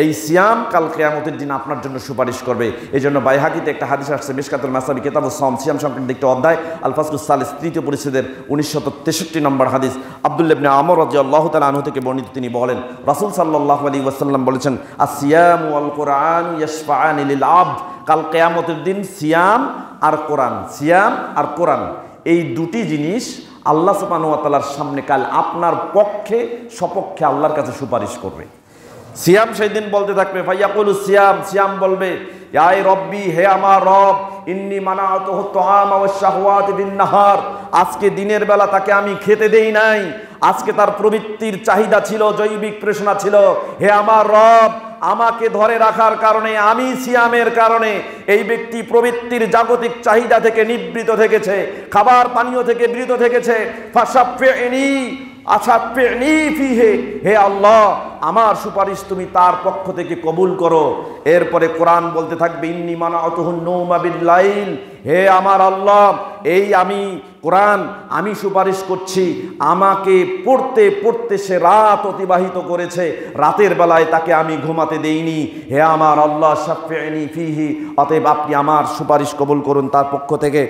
এই সিয়াম কাল কিয়ামতের দিন আপনার জন্য সুপারিশ করবে। এই জন্য বাইহাকিতে একটা হাদিস আসছে, মিশকাতুল মাসাবি কিতাবুস সাওম, সিয়াম সংক্রান্ত একটি অধ্যায়, আল ফাসলুস সালিস, 3য় পরিচ্ছেদের 1963 নম্বর হাদিস। আব্দুল্লাহ ইবনে আমর রাদিয়াল্লাহু তাআলা আনহু থেকে বর্ণিত, তিনি বলেন রাসূল সাল্লাল্লাহু আলাইহি ওয়াসাল্লাম বলেছেন আসিয়ামু ওয়াল কুরআন ইয়াশফাআনি লিল আবদ। কাল কিয়ামতের দিন সিয়াম আর কোরআন, সিয়াম আর কোরআন, এই দুটি জিনিস আল্লাহ সুবহানাহু ওয়া তাআলার সামনে কাল আপনার পক্ষে সপক্ষে আল্লাহর কাছে সুপারিশ করবে। সিয়াম সেই দিন বলতে থাকবে, ফায়াকুলু সিয়াম, সিয়াম বলবে, ইয়া রব্বি, হে আমার রব, ইন্নী মানাতুহু তুআমা ওয়াশ শাহওয়াতি বিন নাহার, আজকে দিনের বেলা তাকে আমি খেতে দেই নাই, আজকে তার প্রবৃত্তির চাহিদা ছিল, জৈবিক তৃষ্ণা ছিল। হে আমার রব, আমাকে ধরে রাখার কারণে, আমি সিয়ামের কারণে এই ব্যক্তি প্রবৃত্তির জাগতিক চাহিদা থেকে নিবৃত থেকেছে, খাবার পানীয় থেকে বিরত থেকেছে। ফাশাফিনি আশাফিনি ফিহি, হে আল্লাহ, আমার সুপারিশ তুমি তার পক্ষ থেকে কবুল করো। এরপরে কোরআন বলতে থাকবে, ইন্নী মানাতুহুন নওমা বিল-লাইল, হে আমার আল্লাহ, এই আমি কোরআন, আমি সুপারিশ করছি, আমাকে পড়তে পড়তে সে রাত অতিবাহিত করেছে, রাতের বেলায় তাকে আমি ঘুমাতে দেইনি। হে আমার আল্লাহ, শাফিনি ফিহি, অতএব আপনি আমার সুপারিশ কবুল করুন তার পক্ষ থেকে।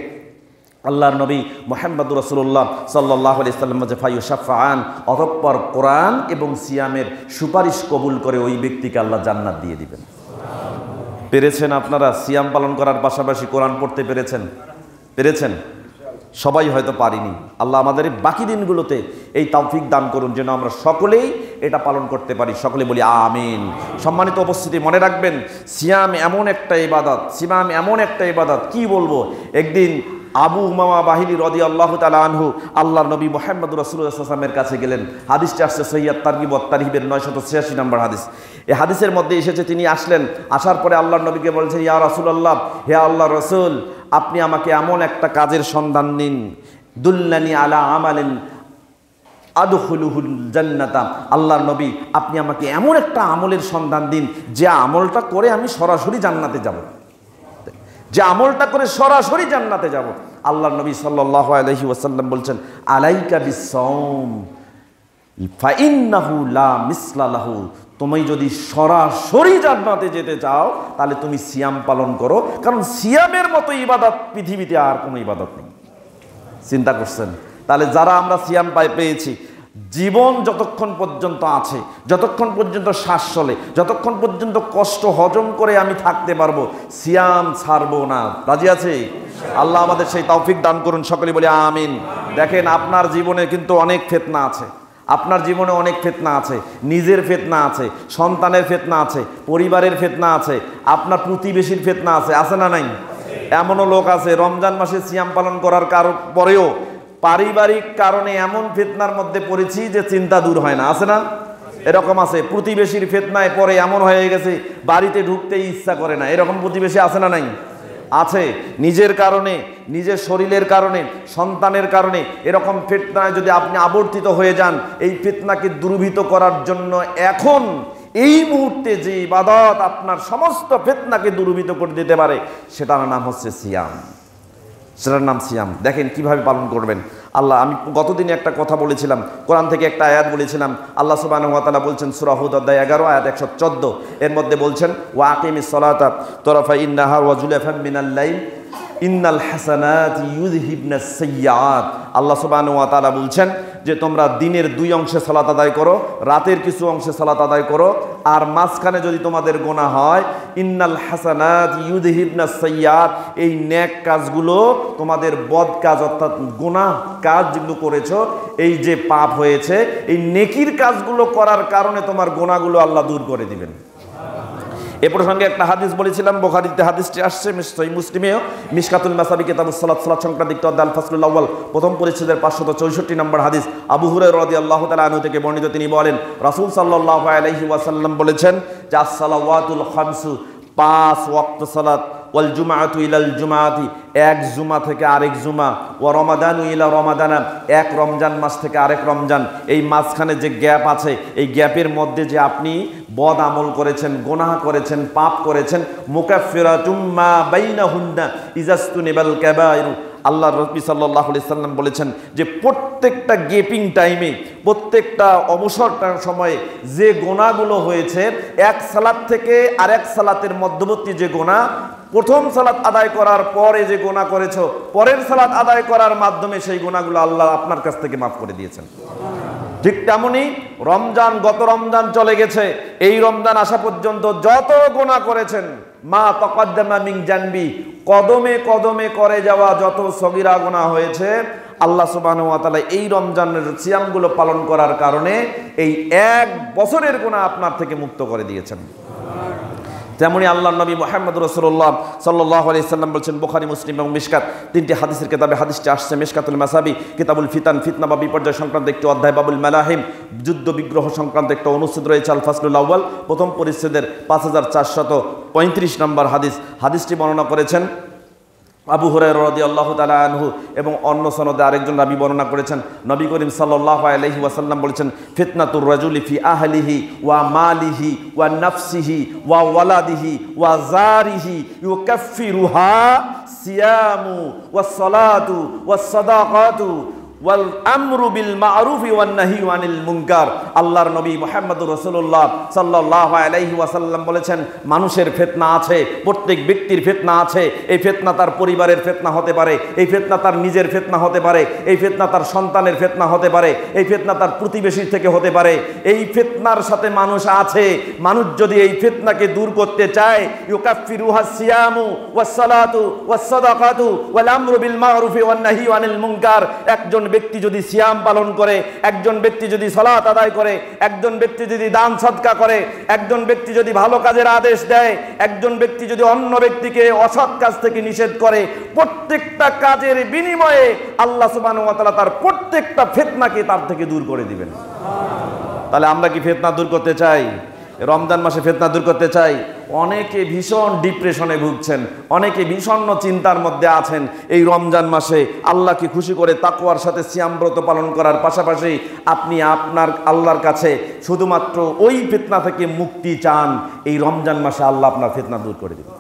আল্লাহর নবী মুহাম্মদুর রাসূলুল্লাহ সাল্লাল্লাহু আলাইহি সাল্লাম যে ফায়ুশাফাআন, অতঃপর কোরআন এবং সিয়ামের সুপারিশ কবুল করে ওই ব্যক্তিকে আল্লাহ জান্নাত দিয়ে দিবেন। পেরেছেন আপনারা সিয়াম পালন করার পাশাপাশি কোরআন পড়তে পেরেছেন? পেরেছেন? সবাই হয়তো পারিনি। আল্লাহ আমাদের বাকি দিনগুলোতে এই তৌফিক দান করুন যেন আমরা সকলেই এটা পালন করতে পারি। সকলে বলি আমিন। সম্মানিত উপস্থিতি, মনে রাখবেন, সিয়াম এমন একটা ইবাদত, সিয়াম এমন একটা ইবাদত, কি বলবো। একদিন আবু উমামা বাহিনী রাদিয়াল্লাহু তাআলা আনহু আল্লাহর নবী মুহাম্মদ রাসূলুল্লাহ সাল্লাল্লাহু আলাইহি ওয়াসাল্লামের কাছে গেলেন। হাদিসটি আসছে সহিহ তারগিব ওয়াত তারহিবের 986 নম্বর হাদিস। এই হাদিসের মধ্যে এসেছে, তিনি আসলেন, আসার পরে আল্লাহর নবীকে বলছেন, ইয়া রাসূলুল্লাহ, হে আল্লাহর রাসূল, আপনি আমাকে এমন একটা কাজের সন্ধান দিন, দুল্লানি আলা আমালিন আদখুলুহুল জান্নাতা, আল্লাহর নবী, আপনি আমাকে এমন একটা আমলের সন্ধান দিন যে আমলটা করে আমি সরাসরি জান্নাতে যাব, যে আমলটা করে সরাসরি জান্নাতে যাব। আল্লাহর নবী সাল্লাল্লাহু আলাইহি ওয়াসাল্লাম বলছেন, আলাইকা বিসসাওম ফাইন্নাহু লা মিসলা লাহু, তুমি যদি সরাসরি জান্নাতে যেতে চাও তাহলে তুমি সিয়াম পালন করো, কারণ সিয়ামের মতো ইবাদত পৃথিবীতে আর কোনো ইবাদত নেই। চিন্তা করছেন? তাহলে যারা আমরা সিয়াম পেয়েছি, জীবন যতক্ষণ পর্যন্ত আছে, যতক্ষণ পর্যন্ত শ্বাস চলে, যতক্ষণ পর্যন্ত কষ্ট হজম করে আমি থাকতে পারবো, সিয়াম ছাড়বো না। রাজি আছে? আল্লাহ আমাদের সেই তৌফিক দান করুন। সকলে বলি আমিন। দেখেন, আপনার জীবনে কিন্তু অনেক ফিতনা আছে, আপনার জীবনে অনেক ফিতনা আছে, নিজের ফিতনা আছে, সন্তানের ফিতনা আছে, পরিবারের ফিতনা আছে, আপনার প্রতিবেশীর ফিতনা আছে, আছে না নাই? এমনও লোক আছে রমজান মাসে সিয়াম পালন করার পরেও পারিবারিক কারণে এমন ফিতনার মধ্যে পড়েছি যে চিন্তা দূর হয় না, আছে না? এরকম আছে। প্রতিবেশীর ফিতনায় পরে এমন হয়ে গেছে বাড়িতে ঢুকতেই ইচ্ছা করে না, এরকম প্রতিবেশী আছে না নাই? আছে। নিজের কারণে, নিজের শরীরের কারণে, সন্তানের কারণে এরকম ফিতনায় যদি আপনি আবর্তিত হয়ে যান, এই ফিতনাকে দূরীভূত করার জন্য এখন এই মুহূর্তে যে ইবাদত আপনার সমস্ত ফিতনাকে দূরীভূত করে দিতে পারে, সেটার নাম হচ্ছে সিয়াম। সেটার নাম সিয়াম। দেখেন কিভাবে পালন করবেন। আল্লাহ, আমি গতদিনে একটা কথা বলেছিলাম, কোরআন থেকে একটা আয়াত বলেছিলাম। আল্লাহ সুবহানাহু ওয়া তাআলা বলছেন সূরা হুদ অধ্যায় 11 আয়াত 114, এর মধ্যে বলছেন, ওয়া আকিমিস সালাতা তারাফাইন নাহার ওয়া জুলাফান মিনাল লাইল ইন্নাল হাসানাতি ইউযহিবনাস সাইয়্যাত। আল্লাহ সুবহানাহু ওয়া তাআলা বলছেন যে তোমরা দিনের 2 অংশে সালাত আদায় করো, রাতের কিছু অংশে সালাত আদায় করো, আর মাঝখানে যদি তোমাদের গুনাহ হয়, ইন্নাল হাসানাত ইউযহিবনাস সাইয়্যাত, এই নেক কাজগুলো তোমাদের বদ কাজ অর্থাৎ গুনাহ কাজ যেগুলো করেছো, এই যে পাপ হয়েছে, এই নেকির কাজগুলো করার কারণে তোমার গুনাহগুলো আল্লাহ দূর করে দিবেন। এ প্রসঙ্গে একটা হাদিস বলেছিলাম, বুখারীতে হাদিসটি আসছে, সহিহ মুসলিমেও মিশকাতুল মাসাবি কিতাবুস সালাত, সালাত সংক্রান্ত আল ফাসলুল আউয়াল প্রথম পরিচ্ছেদের 564 নম্বর হাদিস। আবু হুরায়রা রাদিয়াল্লাহু তাআলা আনহু থেকে বর্ণিত, তিনি বলেন, রাসূল সাল্লাল্লাহু আলাইহি ওয়াসাল্লাম বলেছেন যে আস-সালাওয়াতুল খামসু, 5 ওয়াক্ত সালাত, ওয়াল জুমআতু ইলাল জুমআতি, এক জুমা থেকে আরেক জুমা, ওয়া রমাদানু ইলা রমাদানা, এক রমজান মাস থেকে আরেক রমজান, এই মাঝখানে যে গ্যাপ আছে, এই গ্যাপের মধ্যে যে আপনি বদ আমল করেছেন, গুনাহ করেছেন, পাপ করেছেন, মুকাফফিরাতুম মা বাইনাহুন্না ইজাস্তুনিবাল কাবাইরু। আল্লাহ রাসূল সাল্লাল্লাহু আলাইহি সাল্লাম বলেছেন যে প্রত্যেকটা গেপিং টাইমে, প্রত্যেকটা অবসরটার সময়ে যে গোনাগুলো হয়েছে, এক সালাত থেকে আরেক সালাতের মধ্যবর্তী যে গোনা, প্রথম সালাত আদায় করার পরে যে গোনা করেছো, পরের সালাত আদায় করার মাধ্যমে সেই গোনাগুলো আল্লাহ আপনার কাছ থেকে মাফ করে দিয়েছেন। ঠিক তেমনি রমজান, গত রমজান চলে গেছে, এই রমজান আসা পর্যন্ত যত গুনাহ করেছেন, মা তাকাদ্দামা মিন জানবি, কদমে কদমে করে যাওয়া যত সগীরা গুনাহ হয়েছে, আল্লাহ সুবহানাহু ওয়া তাআলা এই রমজানের সিয়ামগুলো পালন করার কারণে এই 1 বছরের গুনাহ আপনার থেকে মুক্ত করে দিয়েছেন। তেমনি আল্লাহর নবী মুহাম্মদ রাসূলুল্লাহ সাল্লাল্লাহু আলাইহি সাল্লাম বলেছেন, বুখারী, মুসলিম এবং মিশকাত, তিনটি হাদিসের কিতাবে হাদিসটি আসছে। মিশকাতুল মাসাবি, কিতাবুল ফিতান, ফিতনা বা বিপর্যয় সংক্রান্ত একটি অধ্যায়, বাবুল মালাহিম, যুদ্ধ বিগ্রহ সংক্রান্ত একটা অনুচ্ছেদ রয়েছে, আল ফাসলুল আউয়াল, প্রথম পরিচ্ছেদের 5435 নম্বর হাদিস। হাদিসটি বর্ণনা করেছেন আবু হুরায়রা রাদিয়াল্লাহু তাআলা আনহু, এবং অন্য সনদে আরেকজন রাবী বর্ণনা করেছেন, নবী করিম সাল্লাল্লাহু আলাইহি ওয়াসাল্লাম বলেছেন, ফিতনাতুর রাজুলি ফি আহলিহি ওয়া মালিহি ওয়া নাফসিহি ওয়া ওয়ালাদিহি ওয়া জারিহি ইউকাফিরুহা সিয়ামু ওয়াস সালাতু ওয়াস সাদাকাতু ওয়াল আমরু বিল মা'রুফি ওয়ান নাহয়ু আনিল মুনকার। আল্লাহর নবী মুহাম্মদুর রাসূলুল্লাহ সাল্লাল্লাহু আলাইহি ওয়াসাল্লাম বলেছেন, মানুষের ফিতনা আছে, প্রত্যেক ব্যক্তির ফিতনা আছে। এই ফিতনা তার পরিবারের ফিতনা হতে পারে, এই ফিতনা তার নিজের ফিতনা হতে পারে, এই ফিতনা তার সন্তানের ফিতনা হতে পারে, এই ফিতনা তার প্রতিবেশীর থেকে হতে পারে। এই ফিতনার সাথে মানুষ আছে। মানুষ যদি এই ফিতনাকে দূর করতে চায়, ইউকাফিরুহা সিয়ামু ওয়াস সালাতু ওয়াস সাদাকাতু ওয়াল আমরু বিল মা'রুফি ওয়ান নাহয়ু আনিল মুনকার। একজন ব্যক্তি যদি সিয়াম পালন করে, একজন ব্যক্তি যদি সালাত আদায় করে, একজন ব্যক্তি যদি দান সদকা করে, একজন ব্যক্তি যদি ভালো কাজের আদেশ দেয়, একজন ব্যক্তি যদি অন্য ব্যক্তিকে অসৎ কাজ থেকে নিষেধ করে, প্রত্যেকটা কাজের বিনিময়ে আল্লাহ সুবহানাহু ওয়া তাআলা তার প্রত্যেকটা ফিতনাকে তার থেকে দূর করে দিবেন। তাহলে আমরা কি ফিতনা দূর করতে চাই? রমজান মাসে ফিতনা দূর করতে চাই। অনেকে ভীষণ ডিপ্রেশনে ভুগছেন, অনেকে বিষণ্ণ চিন্তার মধ্যে আছেন। এই রমজান মাসে আল্লাহকে খুশি করে তাকওয়ার সাথে সিয়াম ব্রত পালন করার পাশাপাশি আপনি আপনার আল্লাহর কাছে শুধুমাত্র ওই ফিতনা থেকে মুক্তি চান, এই রমজান মাসে আল্লাহ আপনার ফিতনা দূর করে দিবেন।